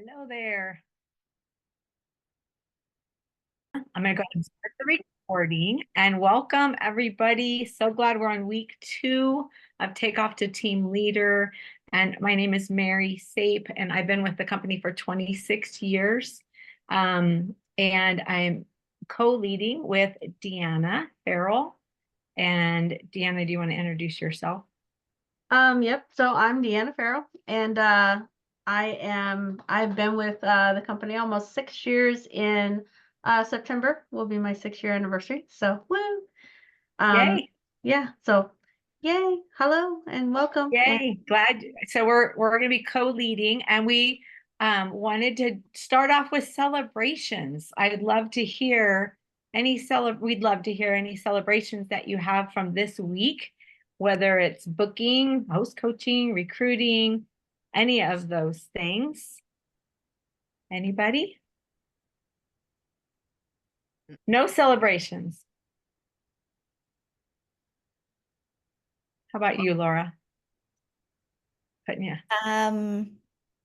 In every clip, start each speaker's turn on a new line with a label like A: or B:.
A: Hello there. I'm going to go ahead and start the recording and welcome everybody. So glad we're on week 2 of Takeoff to Team Leader. And my name is Mary Sape, and I've been with the company for 26 years. And I'm co-leading with Deanna Farrell. And Deanna, do you want to introduce yourself?
B: Yep. So I'm Deanna Farrell, and I've been with the company almost 6 years. In September will be my 6-year anniversary. So woo.
A: Yay.
B: Yeah. So yay. Hello and welcome.
A: Yay, glad. So we're going to be co-leading, and we wanted to start off with celebrations. I'd love to hear we'd love to hear any celebrations that you have from this week, whether it's booking, host coaching, recruiting, any of those things. Anybody? No celebrations. How about you, Laura? Yeah.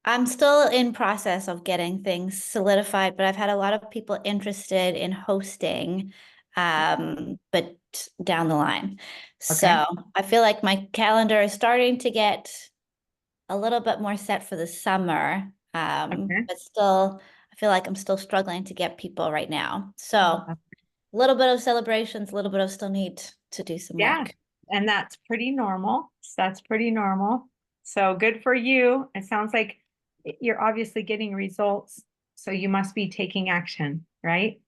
C: I'm still in process of getting things solidified, but I've had a lot of people interested in hosting, but down the line.
A: Okay.
C: So I feel like my calendar is starting to get a little bit more set for the summer.
A: Okay.
C: But still, I feel like I'm still struggling to get people right now. So a little bit of celebrations, a little bit of still need to do some
A: Yeah,
C: work.
A: and that's pretty normal. That's pretty normal. So good for you. It sounds like you're obviously getting results, so you must be taking action, right?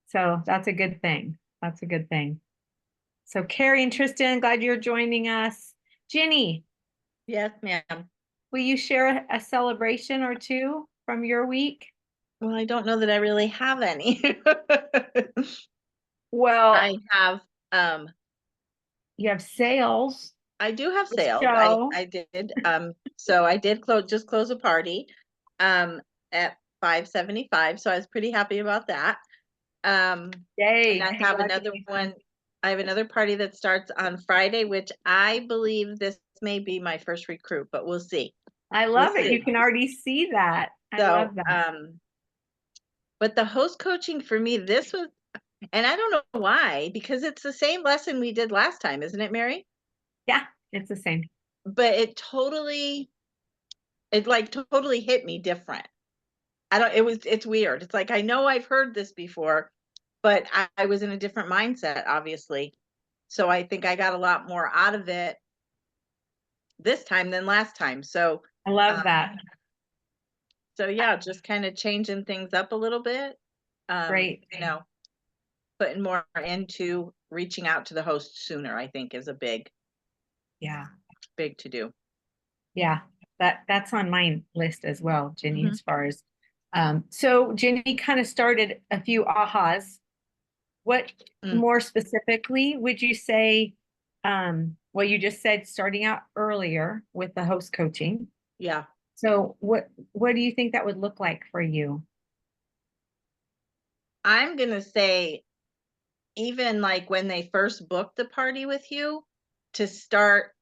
A: So that's a good thing. That's a good thing. So Carrie and Tristan, glad you're joining us. Jenny,
D: Yes, ma'am.
A: will you share a celebration or two from your week?
D: Well, I don't know that I really have any.
A: Well,
D: I have
A: you have sales.
D: I do have
A: The
D: sales.
A: show.
D: I did so I did close a party at 575, so I was pretty happy about that.
A: Yay,
D: And I have another one. I have another party that starts on Friday, which I believe this may be my first recruit, but we'll see.
A: I love it. You can already see that. I love that.
D: But the host coaching for me, this was, and I don't know why, because it's the same lesson we did last time, isn't it, Mary?
A: Yeah, it's the same.
D: But it like totally hit me different. It's weird. It's like, I know I've heard this before, but I was in a different mindset, obviously. So I think I got a lot more out of it this time than last time. So
A: I love that.
D: So yeah, just kind of changing things up a little bit.
A: Great.
D: Putting more into reaching out to the host sooner, I think, is a big to do.
A: Yeah, that's on my list as well, Jenny, as far as so Jenny kind of started a few ahas. What more specifically would you say, well, you just said starting out earlier with the host coaching.
D: Yeah.
A: So what do you think that would look like for you?
D: I'm gonna say, even like when they first booked the party with you, to start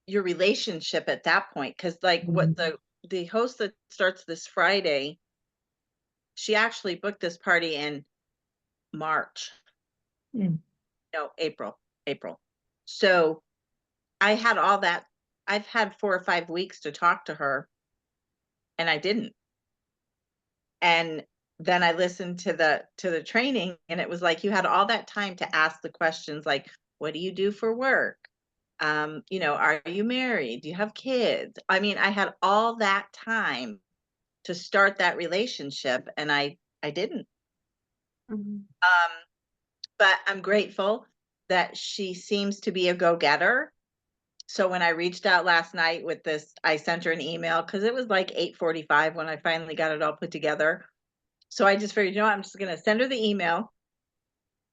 D: your relationship at that point, because like what the host that starts this Friday, she actually booked this party in March. No, April. So I had all that. I've had 4 or 5 weeks to talk to her, and I didn't. And then I listened to the training, and it was like, you had all that time to ask the questions like, what do you do for work? Are you married? Do you have kids? I mean, I had all that time to start that relationship, and I didn't. But I'm grateful that she seems to be a go-getter. So when I reached out last night with this, I sent her an email because it was like 8:45 when I finally got it all put together. So I just figured, I'm just going to send her the email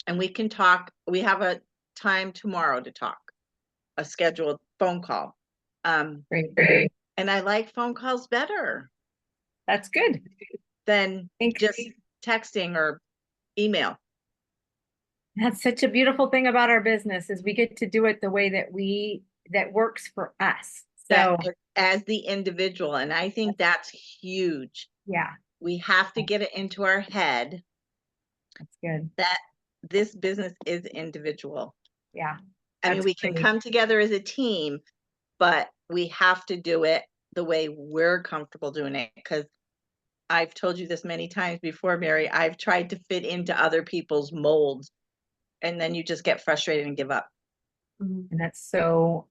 D: and we can talk. We have a time tomorrow to talk, a scheduled phone call.
A: Great.
D: And I like phone calls better.
A: That's good.
D: Than just texting or email.
A: That's such a beautiful thing about our business is we get to do it the way that works for us. So,
D: as the individual. And I think that's huge.
A: yeah,
D: We have to get it into our head
A: that's good.
D: that this business is individual.
A: Yeah.
D: I mean,
A: That's
D: we can
A: great.
D: come together as a team, but we have to do it the way we're comfortable doing it. Because I've told you this many times before, Mary, I've tried to fit into other people's molds, and then you just get frustrated and give up.
A: And that's so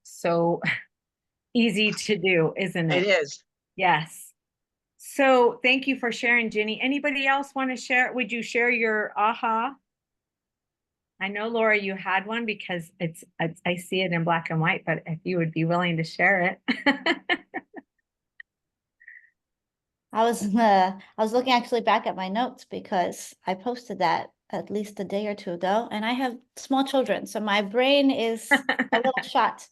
A: easy to do, isn't
D: It
A: it?
D: is.
A: Yes. So thank you for sharing, Ginny. Anybody else want to share? Would you share your aha? I know, Laura, you had one because I see it in black and white, but if you would be willing to share it.
C: I was looking actually back at my notes because I posted that at least a day or two ago, and I have small children, so my brain is a little shot.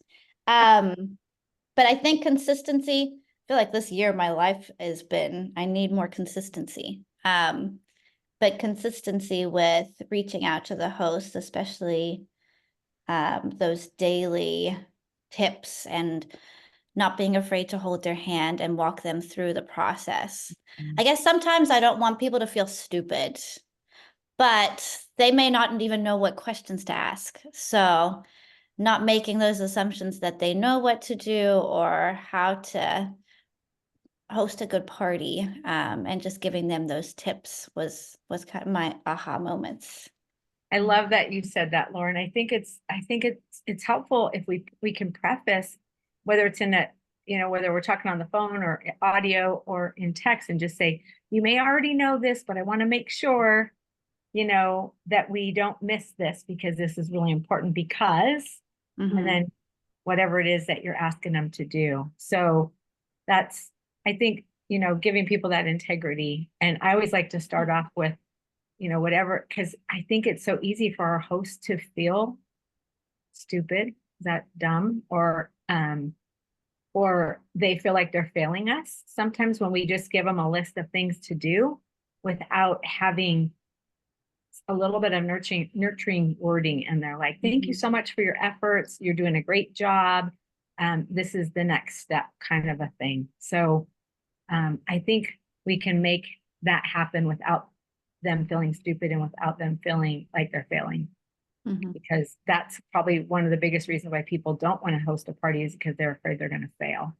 C: But I think consistency, I feel like this year my life has been, I need more consistency. But consistency with reaching out to the host, especially those daily tips and not being afraid to hold their hand and walk them through the process. I guess sometimes I don't want people to feel stupid, but they may not even know what questions to ask. So not making those assumptions that they know what to do or how to host a good party, and just giving them those tips was kind of my aha moments.
A: I love that you said that, Lauren. I think it's helpful if we can preface, whether it's in a, whether we're talking on the phone or audio or in text, and just say, you may already know this, but I want to make sure, that we don't miss this because this is really important because, and then whatever it is that you're asking them to do. So that's, I think, giving people that integrity. And I always like to start off with, whatever, because I think it's so easy for our hosts to feel stupid, is that dumb, or they feel like they're failing us sometimes when we just give them a list of things to do without having a little bit of nurturing wording. And they're like, thank you so much for your efforts. You're doing a great job. This is the next step, kind of a thing. So I think we can make that happen without them feeling stupid and without them feeling like they're failing. Because that's probably one of the biggest reasons why people don't want to host a party, is because they're afraid they're going to fail.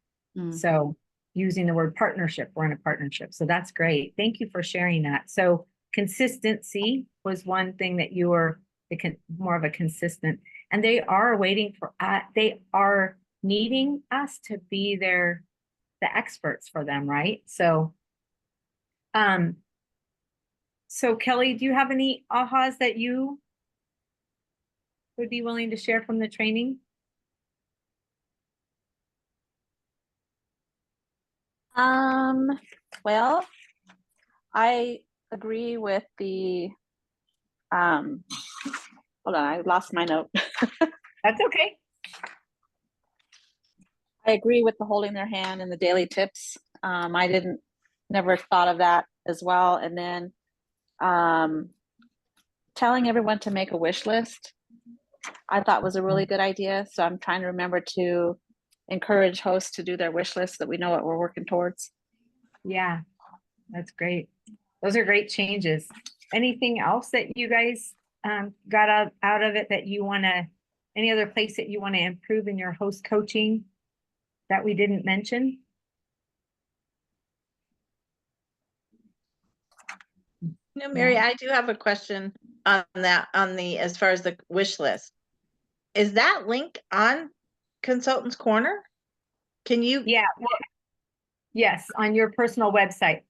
A: So using the word partnership, we're in a partnership. So that's great. Thank you for sharing that. So consistency was one thing that you were more of a consistent, and they are waiting for, they are needing us to be the experts for them, right? So, so Kelly, do you have any ahas that you would be willing to share from the training?
E: Well, I agree with the, hold on, I lost my note.
A: That's okay.
E: I agree with the holding their hand and the daily tips. I never thought of that as well. And then telling everyone to make a wish list, I thought was a really good idea. So I'm trying to remember to encourage hosts to do their wish list so that we know what we're working towards.
A: Yeah, that's great. Those are great changes. Anything else that you guys got out of it that you want to, any other place that you want to improve in your host coaching that we didn't mention?
D: Mary, I do have a question on that, as far as the wish list. Is that link on Consultants Corner? Can you?
A: Yeah. Yes, on your personal website.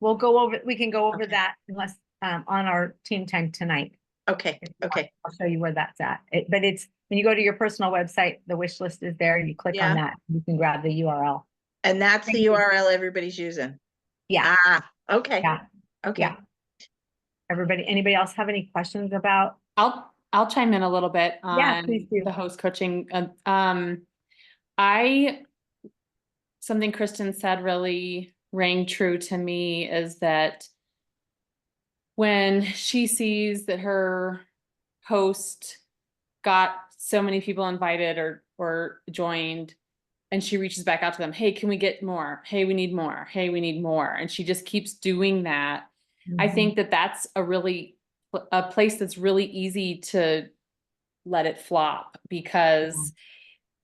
A: We can go over that unless on our team time tonight.
D: Okay. Okay.
A: I'll show you where that's at. But it's when you go to your personal website, the wish list is there. You click on that, you can grab the URL.
D: And that's the URL everybody's using.
A: Yeah.
D: Okay.
A: Yeah.
D: Okay.
A: Yeah. Anybody else have any questions about?
F: I'll chime in a little bit on the host coaching. Something Kristen said really rang true to me, is that when she sees that her host got so many people invited or joined, and she reaches back out to them. Hey, can we get more? Hey, we need more. Hey, we need more. And she just keeps doing that. I think that that's a place that's really easy to let it flop, because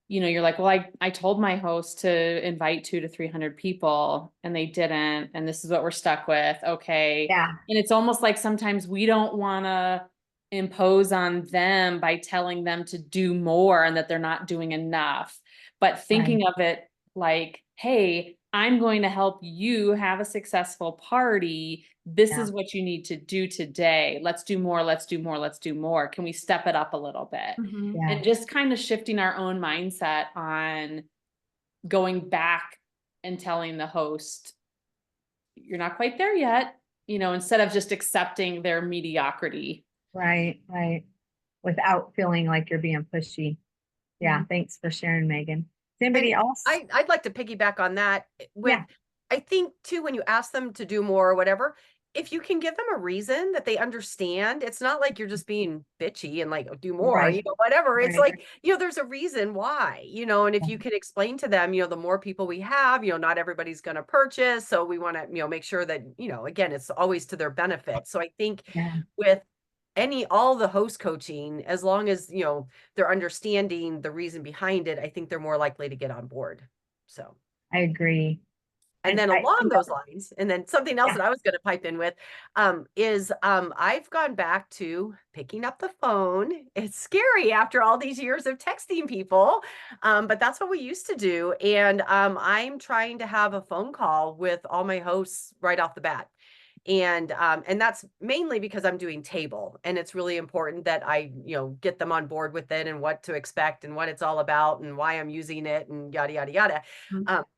F: you're like, well, I told my host to invite 200 to 300 people and they didn't, and this is what we're stuck with. Okay.
A: Yeah.
F: And it's almost like sometimes we don't want to impose on them by telling them to do more and that they're not doing enough, but thinking of it like, hey, I'm going to help you have a successful party. This is what you need to do today. Let's do more. Let's do more. Let's do more. Can we step it up a little bit?
A: Yeah.
F: And just kind of shifting our own mindset on going back and telling the host, you're not quite there yet, instead of just accepting their mediocrity.
A: Right. Without feeling like you're being pushy. Yeah. Thanks for sharing, Megan. Is anybody else?
G: I'd like to piggyback on that with, I think too, when you ask them to do more or whatever, if you can give them a reason that they understand, it's not like you're just being bitchy and like, oh, do more, whatever. It's like, there's a reason why, and if you can explain to them, the more people we have, not everybody's going to purchase. So we want to, make sure that, again, it's always to their benefit. So I think with all the host coaching, as long as, they're understanding the reason behind it, I think they're more likely to get on board. So
A: I agree.
G: And then along those lines, and then something else that I was going to pipe in with is I've gone back to picking up the phone. It's scary after all these years of texting people, but that's what we used to do. And I'm trying to have a phone call with all my hosts right off the bat. And that's mainly because I'm doing table, and it's really important that I, get them on board with it and what to expect and what it's all about and why I'm using it and yada, yada, yada.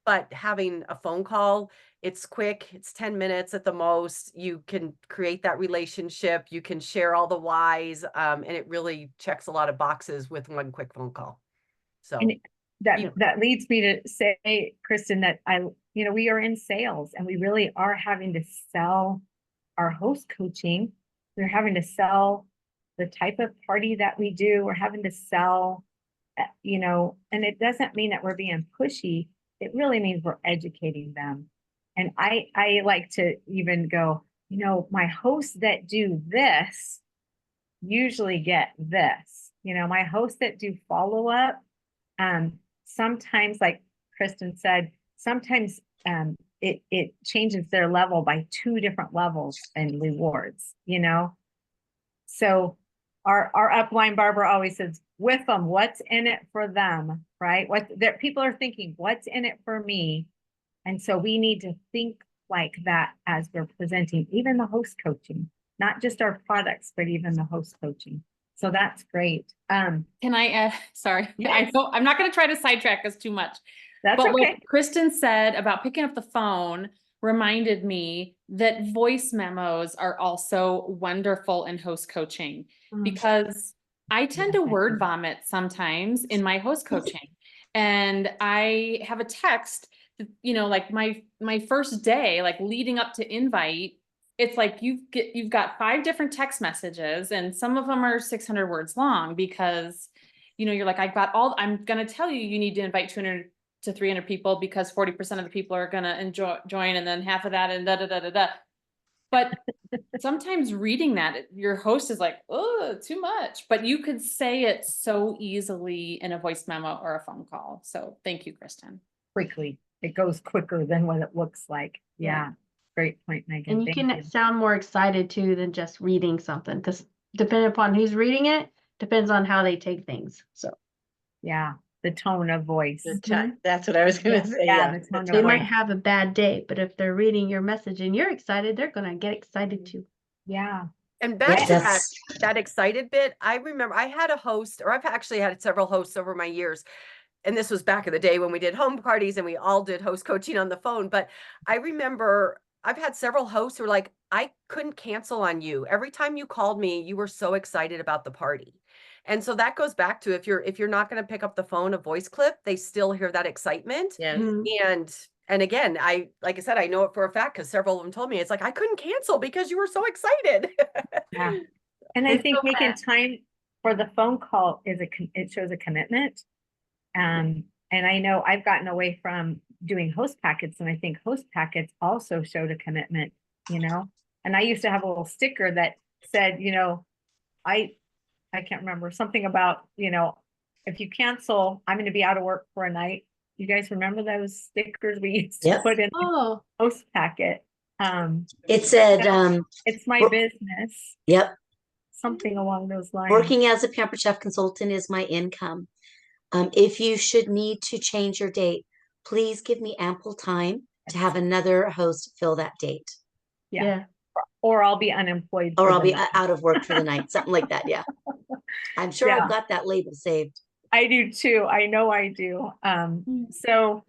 G: But having a phone call, it's quick, it's 10 minutes at the most. You can create that relationship. You can share all the whys. And it really checks a lot of boxes with one quick phone call. So
A: and that leads me to say, Kristen, that we are in sales and we really are having to sell our host coaching. We're having to sell the type of party that we do. We're having to sell, and it doesn't mean that we're being pushy. It really means we're educating them. And I like to even go, my hosts that do this usually get this, my hosts that do follow-up, sometimes, like Kristen said, sometimes it changes their level by 2 different levels and rewards, So our upline Barbara always says, with them, what's in it for them, right? People are thinking, what's in it for me? And so we need to think like that as we're presenting, even the host coaching, not just our products, but even the host coaching. So that's great.
F: Can I add, sorry, I know I'm not going to try to sidetrack us too much.
A: That's
F: but
A: okay.
F: What Kristen said about picking up the phone reminded me that voice memos are also wonderful in host coaching, because I tend to word vomit sometimes in my host coaching. And I have a text, like my first day, like leading up to invite, it's like you've got 5 different text messages, and some of them are 600 words long, because you're like, I'm going to tell you need to invite 200 to 300 people because 40% of the people are going to join, and then half of that, and da da da da da. But sometimes reading that, your host is like, oh, too much. But you could say it so easily in a voice memo or a phone call. So thank you, Kristen.
A: Quickly. It goes quicker than what it looks like. Yeah. Great point, Megan.
B: And you can sound more excited too than just reading something, because depending upon who's reading it, depends on how they take things. So
A: yeah, the tone of voice.
D: That's what I was going to say.
A: Yeah, the tone of
B: they
A: voice.
B: might have a bad day, but if they're reading your message and you're excited, they're going to get excited too.
A: Yeah.
G: And back to that excited bit, I remember I had a host, or I've actually had several hosts over my years. And this was back in the day when we did home parties and we all did host coaching on the phone. But I remember I've had several hosts who were like, I couldn't cancel on you. Every time you called me, you were so excited about the party. And so that goes back to, if you're not going to pick up the phone, a voice clip, they still hear that excitement. And again, like I said, I know it for a fact, because several of them told me, it's like, I couldn't cancel because you were so excited.
A: Yeah. And I think making time for the phone call it shows a commitment. And And I know I've gotten away from doing host packets, and I think host packets also showed a commitment, And I used to have a little sticker that said, I can't remember, something about, if you cancel, I'm going to be out of work for a night. You guys remember those stickers we used to
H: Yep.
A: put in the
B: Oh,
A: host packet?
H: It said,
A: It's my
H: Well-
A: business,
H: yep,
A: something along those lines.
H: working as a Pampered Chef consultant is my income. If you should need to change your date, please give me ample time to have another host fill that date.
A: Yeah.
B: yeah.
A: Or I'll be unemployed.
H: Or
A: for
H: I'll
A: the
H: be
A: night.
H: out of work for the night, something like that. Yeah. I'm sure
A: Yeah.
H: I've got that label saved.
A: I do too. I know I do. So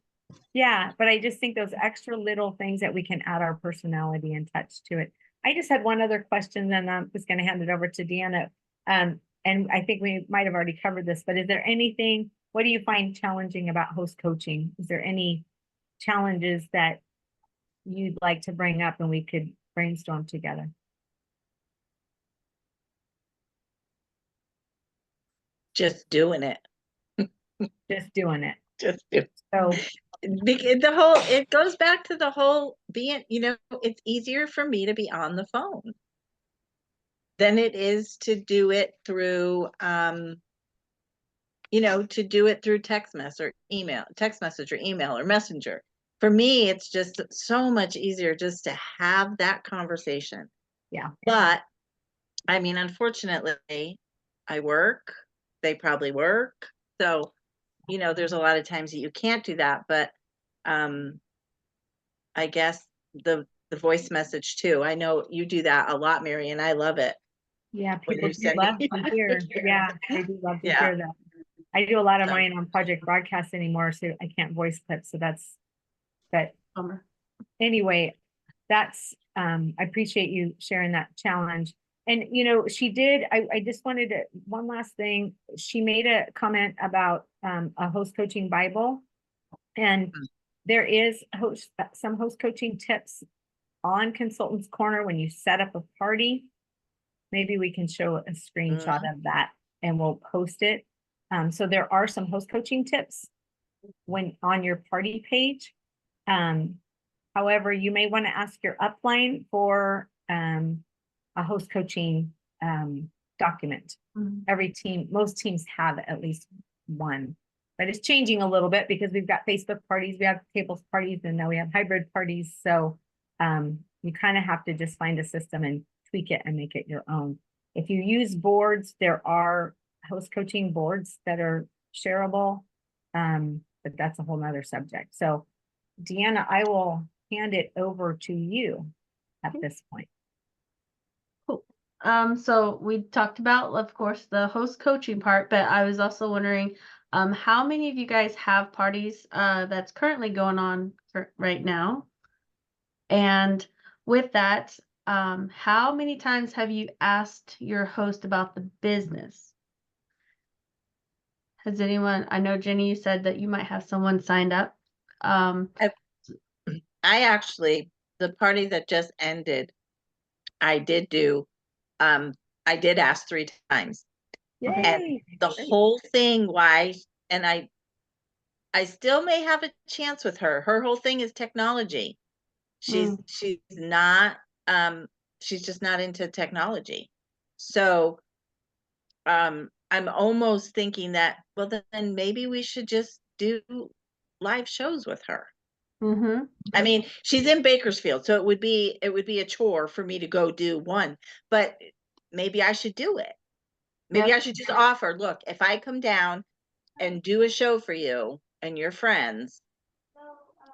A: yeah, but I just think those extra little things that we can add our personality and touch to it. I just had one other question, then I'm just going to hand it over to Deanna. And I think we might have already covered this, but is there anything, what do you find challenging about host coaching? Is there any challenges that you'd like to bring up and we could brainstorm together?
D: Just doing it.
A: Just doing it.
D: Just do.
A: So
D: It goes back to the whole being, it's easier for me to be on the phone than it is to do it through, text message or email or messenger. For me, it's just so much easier just to have that conversation.
A: Yeah.
D: But I mean, unfortunately, I work, they probably work. So, there's a lot of times that you can't do that, but I guess the voice message too. I know you do that a lot, Mary, and I love it.
A: Yeah,
D: When
A: people
D: you
A: do
D: send
A: love
D: me-
A: to hear. Yeah, they do love to
D: Yeah.
A: hear that. I do a lot of
D: So-
A: mine on Project Broadcast anymore, so I can't voice clip. So but
B: Bummer.
A: anyway, that's I appreciate you sharing that challenge. And she did, I just wanted to, one last thing. She made a comment about a host coaching Bible. And there is some host coaching tips on Consultants Corner when you set up a party. Maybe we can show a screenshot of that and we'll post it. So there are some host coaching tips when on your party page. However, you may want to ask your upline for a host coaching document. Most teams have at least one, but it's changing a little bit because we've got Facebook parties, we have tables parties, and now we have hybrid parties. So you kind of have to just find a system and tweak it and make it your own. If you use boards, there are host coaching boards that are shareable, but that's a whole nother subject. So Deanna, I will hand it over to you at this point.
B: Cool. So we talked about, of course, the host coaching part, but I was also wondering, how many of you guys have parties that's currently going on right now? And with that, how many times have you asked your host about the business? Has anyone, I know Jenny, you said that you might have someone signed up.
D: I actually, the party that just ended, I did ask 3 times.
A: Yay.
D: And the whole thing, and I still may have a chance with her. Her whole thing is technology. She's not, she's just not into technology. So, I'm almost thinking that, well, then maybe we should just do live shows with her. I mean, she's in Bakersfield, so it would be a chore for me to go do one, but maybe I should do it. Maybe I should just offer, look, if I come down and do a show for you and your friends,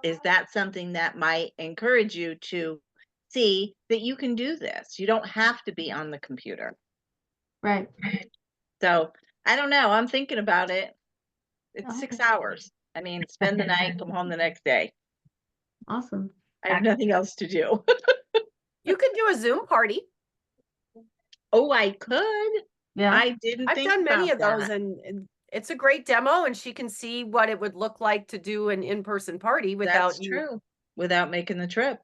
D: is that something that might encourage you to see that you can do this? You don't have to be on the computer.
B: Right.
D: So I don't know. I'm thinking about it. It's 6 hours. I mean, spend the night, come home the next day.
B: Awesome.
D: I have nothing else to do.
G: You could do a Zoom party.
D: Oh, I could.
B: Yeah.
D: I didn't
G: I've
D: think
G: done many
D: about
G: of those,
D: that.
G: and it's a great demo, and she can see what it would look like to do an in-person party without
D: That's true. Without making the trip.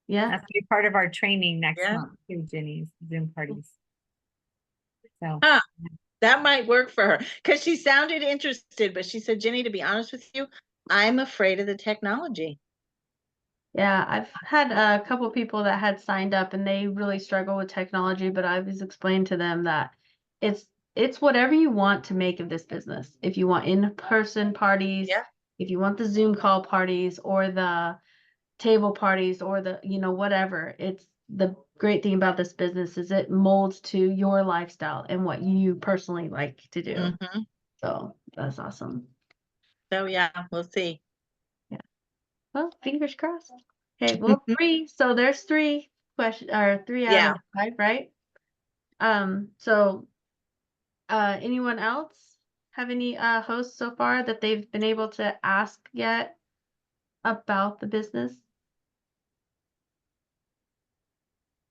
B: Yeah.
A: That's be part of our training next
D: Yeah.
A: month too, Jenny's Zoom parties. So
D: That might work for her because she sounded interested, but she said, Jenny, to be honest with you, I'm afraid of the technology.
B: Yeah, I've had a couple people that had signed up and they really struggle with technology, but I was explained to them that it's whatever you want to make of this business. If you want in-person parties,
D: Yeah.
B: if you want the Zoom call parties or the table parties or the, whatever, it's the great thing about this business is it molds to your lifestyle and what you personally like to do.
D: Mm-hmm.
B: So that's awesome.
D: So yeah, we'll see.
B: Yeah. Well, fingers crossed. Okay, well, three. So there's three questions or three out of five, right? So anyone else have any hosts so far that they've been able to ask yet about the business?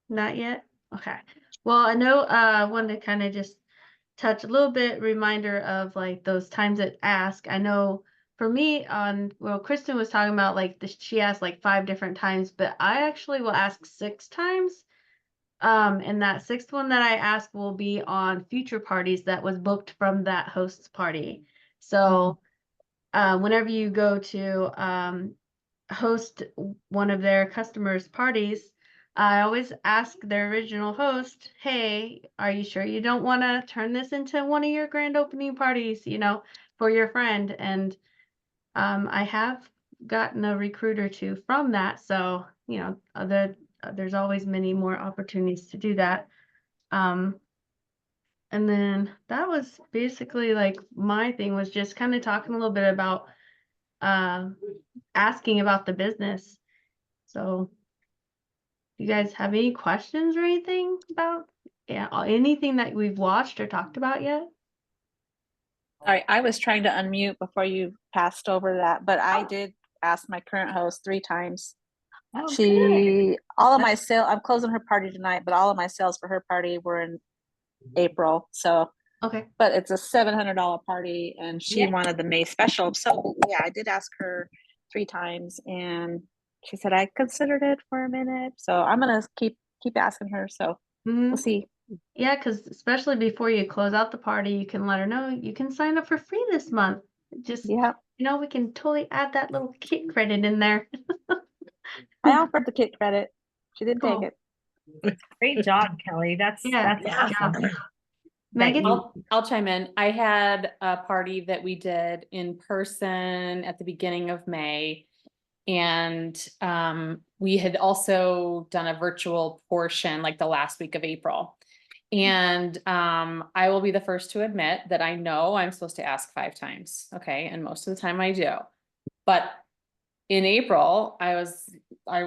B: Not yet? Okay. Well, I know I wanted to kind of just touch a little bit reminder of like those times that ask. I know for me Kristen was talking about like she asked like 5 different times, but I actually will ask 6 times. And that 6th one that I ask will be on future parties that was booked from that host's party. So whenever you go to host one of their customers' parties, I always ask their original host, hey, are you sure you don't want to turn this into one of your grand opening parties, for your friend? And I have gotten a recruit or 2 from that. So, there's always many more opportunities to do that. And then that was basically like my thing was just kind of talking a little bit about asking about the business. So you guys have any questions or anything about anything that we've watched or talked about yet?
E: All right, I was trying to unmute before you passed over that, but I did ask my current host 3 times.
A: Oh,
E: All of my sale, I'm closing her party tonight, but all of my sales for her party were in April. So,
B: okay.
E: But it's a $700 party and she wanted the May special. So yeah, I did ask her 3 times and she said, I considered it for a minute. So I'm going to keep asking her. So we'll see.
B: Yeah, because especially before you close out the party, you can let her know you can sign up for free this month. Just, we can totally add that little kit credit in there.
E: I offered the kit credit. She didn't take it.
A: Great job, Kelly. That's awesome.
B: Megan?
F: I'll chime in. I had a party that we did in person at the beginning of May. And we had also done a virtual portion like the last week of April. And I will be the first to admit that I know I'm supposed to ask 5 times. Okay. And most of the time I do. But in April, I was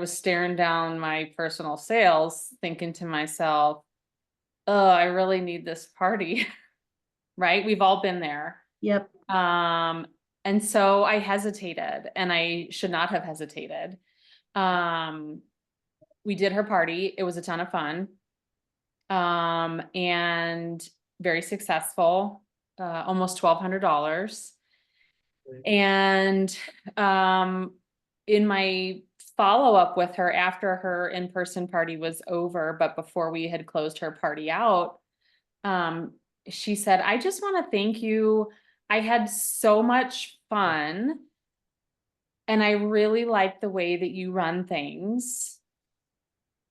F: staring down my personal sales, thinking to myself, oh, I really need this party. Right? We've all been there.
B: Yep.
F: And so I hesitated and I should not have hesitated. We did her party. It was a ton of fun. And very successful, almost $1,200. And, in my follow-up with her after her in-person party was over, but before we had closed her party out, she said, I just want to thank you. I had so much fun. And I really like the way that you run things.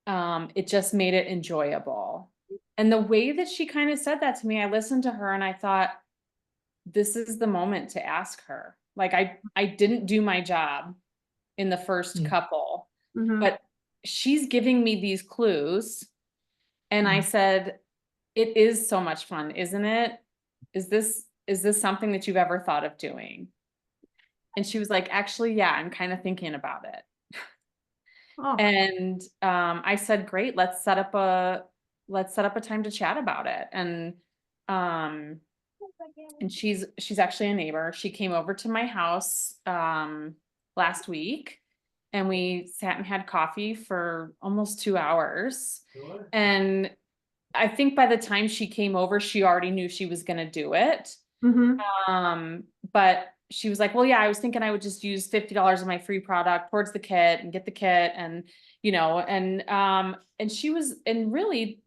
F: It just made it enjoyable. And the way that she kind of said that to me, I listened to her and I thought, this is the moment to ask her. Like I didn't do my job in the first couple, but she's giving me these clues. And I said, it is so much fun, isn't it? Is this something that you've ever thought of doing? And she was like, actually, yeah, I'm kind of thinking about it. Oh. And I said, great, let's set up a time to chat about it. And she's actually a neighbor. She came over to my house last week and we sat and had coffee for almost 2 hours. Sure. And I think by the time she came over, she already knew she was going to do it. But she was like, well, yeah, I was thinking I would just use $50 of my free product towards the kit and get the kit. And, and she was, and really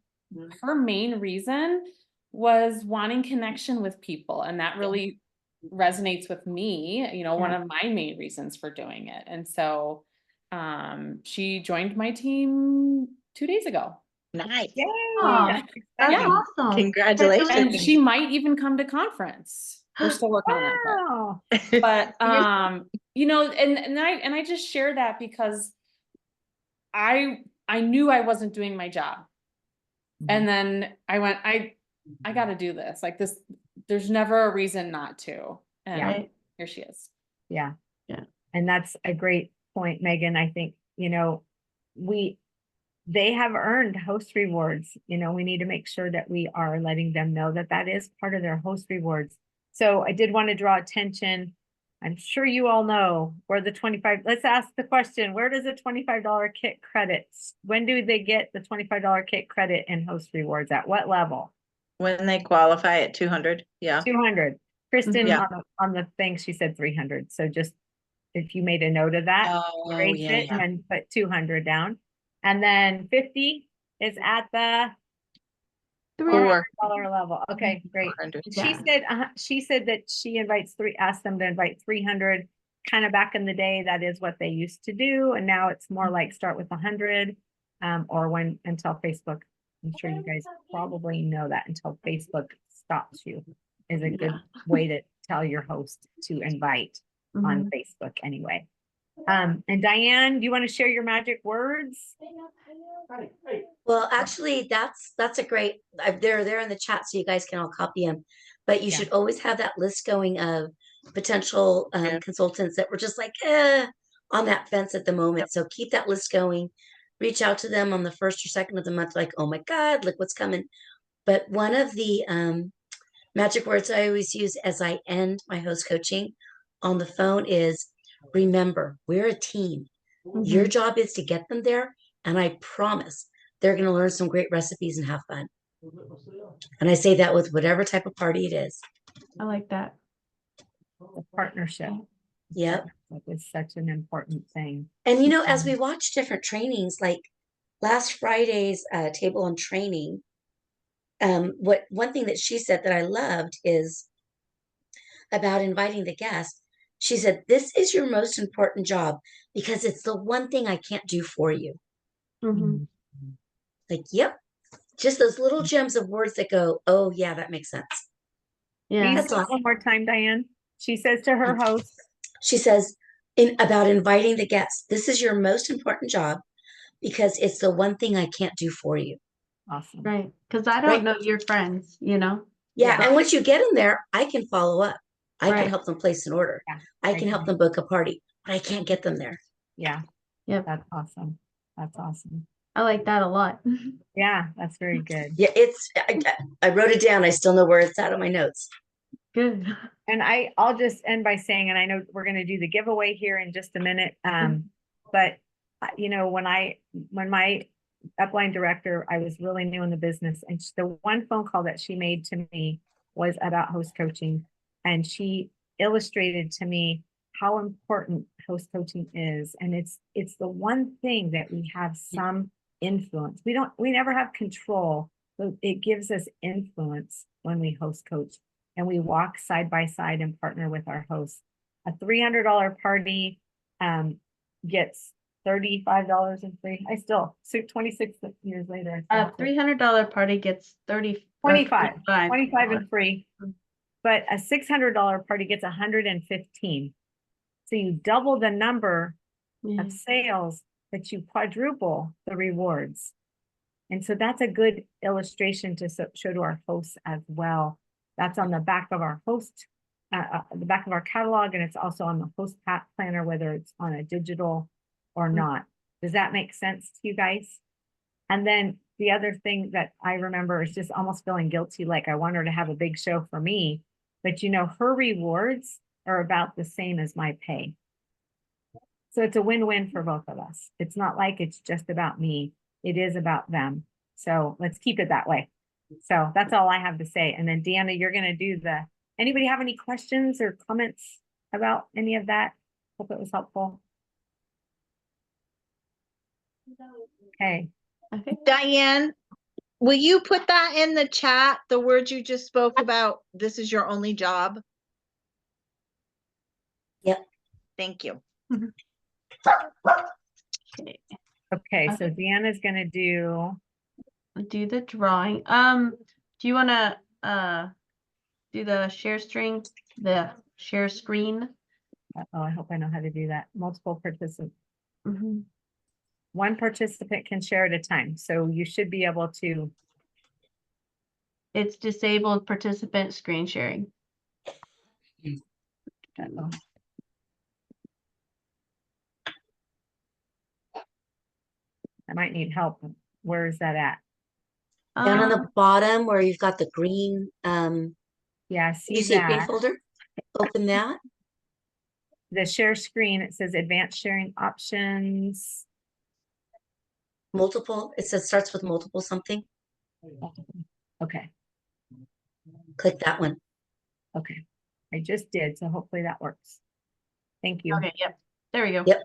F: her main reason was wanting connection with people. And that really resonates with me, you know, one of my main reasons for doing it. And so she joined my team 2 days ago.
D: Nice.
A: Yay!
B: Oh, that's
F: Yeah.
B: awesome.
D: Congratulations.
F: And she might even come to conference. We're still working on that part. But you know, and I just share that because I knew I wasn't doing my job. And then I went, I got to do this. Like this, there's never a reason not to. And here she is.
A: Yeah. And that's a great point, Megan. I think, you know, they have earned host rewards. You know, we need to make sure that we are letting them know that that is part of their host rewards. So I did want to draw attention. I'm sure you all know where the 25, let's ask the question, where does a $25 kit credit? When do they get the $25 kit credit in host rewards? At what level?
D: When they qualify at 200. Yeah.
A: 200. Kristen,
D: Yeah.
A: on the thing, she said 300. So just if you made a note of that, erase it and then put 200 down. And then 50 is at the $400 level. Okay, great. She said that she asked them to invite 300. Kind of back in the day, that is what they used to do, and now it's more like start with 100, or until Facebook. I'm sure you guys probably know that until Facebook stops you is a good way to tell your host to invite on Facebook anyway. And Diane, do you want to share your magic words?
H: Well, actually, that's a great. They're there in the chat, so you guys can all copy them. But you should always have that list going of potential consultants that were just like on that fence at the moment. So keep that list going. Reach out to them on the 1st or 2nd of the month, like, oh my God, look what's coming. But one of the magic words I always use as I end my host coaching on the phone is, remember, we're a team. Your job is to get them there. And I promise they're going to learn some great recipes and have fun. And I say that with whatever type of party it is.
B: I like that.
A: The partnership.
H: Yep.
A: That is such an important thing.
H: And, you know, as we watch different trainings, like last Friday's table on training, one thing that she said that I loved is about inviting the guest. She said, this is your most important job because it's the one thing I can't do for you. Like, yep. Just those little gems of words that go, oh yeah, that makes sense.
B: Yeah.
A: That's all. One more time, Diane. She says to her host.
H: She says about inviting the guests. This is your most important job because it's the one thing I can't do for you.
A: Awesome.
B: Right. Because I don't know your friends, you know?
H: Yeah. And once you get them there, I can follow up. I can help them place an order.
A: Yeah.
H: I can help them book a party, but I can't get them there.
A: Yeah.
B: Yep.
A: That's awesome. That's awesome.
B: I like that a lot.
A: Yeah, that's very good.
H: Yeah, I wrote it down. I still know where it's at on my notes.
B: Good.
A: And I'll just end by saying, and I know we're going to do the giveaway here in just a minute. But you know, when my upline director, I was really new in the business, and the one phone call that she made to me was about host coaching, and she illustrated to me how important host coaching is. And it's the one thing that we have some influence. We never have control, but it gives us influence when we host coach and we walk side by side and partner with our hosts. A $300 party gets $35 and free. I still, 26 years later.
B: $300 party gets
A: 25 and free. But a $600 party gets 115. So you double the number of sales, but you quadruple the rewards. And so that's a good illustration to show to our hosts as well. That's on the back of our host, the back of our catalog, and it's also on the host planner, whether it's on a digital or not. Does that make sense to you guys? And then the other thing that I remember is just almost feeling guilty, like I want her to have a big show for me, but you know, her rewards are about the same as my pay. So it's a win-win for both of us. It's not like it's just about me. It is about them. So let's keep it that way. So that's all I have to say. And then Deanna, you're going to do anybody have any questions or comments about any of that? Hope it was helpful. Okay.
D: Diane, Will you put that in the chat, the words you just spoke about? This is your only job?
H: Yep.
D: Thank you.
B: Okay.
A: Okay, so Deanna's gonna do.
B: Do the drawing. Do you want to do the share screen?
A: Oh, I hope I know how to do that. Multiple participants.
B: Mm-hmm.
A: One participant can share at a time, so you should be able to.
B: It's disabled participant screen sharing.
A: Uh-oh. I might need help. Where is that at?
H: Down on the bottom where you've got the green,
A: Yeah, I
H: you
A: see
H: see a green
A: that.
H: folder? Open that.
A: The share screen, it says advanced sharing options.
H: Multiple. It says starts with multiple something.
A: Okay,
H: Click that one.
A: okay. I just did, so hopefully that works. Thank you.
B: Okay, yep. There we go.
H: Yep.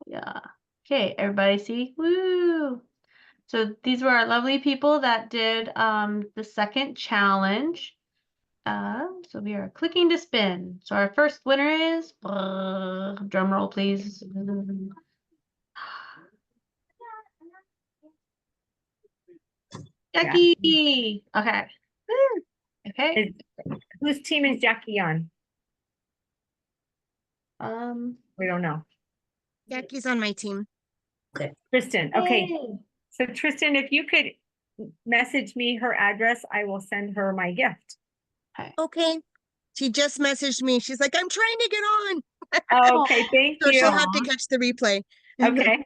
B: Yeah. Okay, everybody see? Woo! So these were our lovely people that did the second challenge. So we are clicking to spin. So our first winner is drum roll, please. Jackie. Okay. Okay.
A: Whose team is Jackie on? We don't know.
I: Jackie's on my team.
A: Tristan. Okay.
B: Yay.
A: So Tristan, if you could message me her address, I will send her my gift.
I: Okay. She just messaged me. She's like, I'm trying to get on.
A: Okay, thank
I: So
A: you.
I: she'll have to catch the replay.
A: Okay.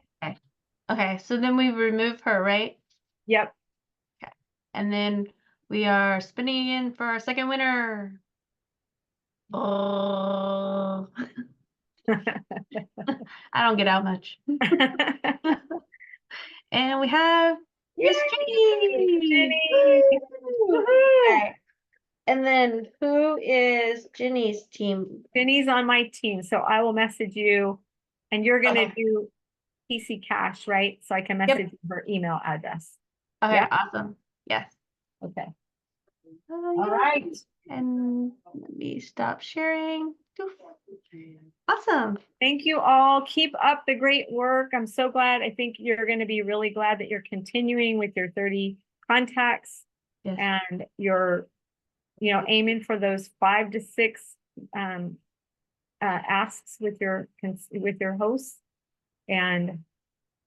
B: Okay, so then we remove her, right?
A: Yep.
B: Okay. And then we are spinning in for our second winner. Oh. I don't get out much. And we have Miss Jenny. Woo! Okay. And then who is Jenny's team?
A: Jenny's on my team, so I will message you, and you're gonna do PC Cash, right? So I can message you her email address.
B: Okay,
A: Yep.
B: awesome. Yes.
A: Okay.
B: All
A: right.
B: And let me stop sharing. Awesome.
A: Thank you all. Keep up the great work. I'm so glad. I think you're going to be really glad that you're continuing with your 30 contacts.
B: Yes.
A: And you're, aiming for those 5 to 6 asks with your hosts. And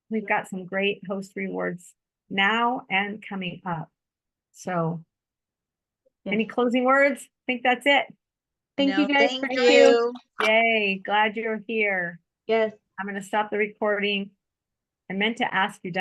A: we've got some great host rewards now and coming up. So
B: Yes.
A: any closing words? I think that's it.
B: Thank you guys for
D: Thank
B: joining.
D: you.
A: Yay, glad you're here.
B: Yes.
A: I'm going to stop the recording. I meant to ask you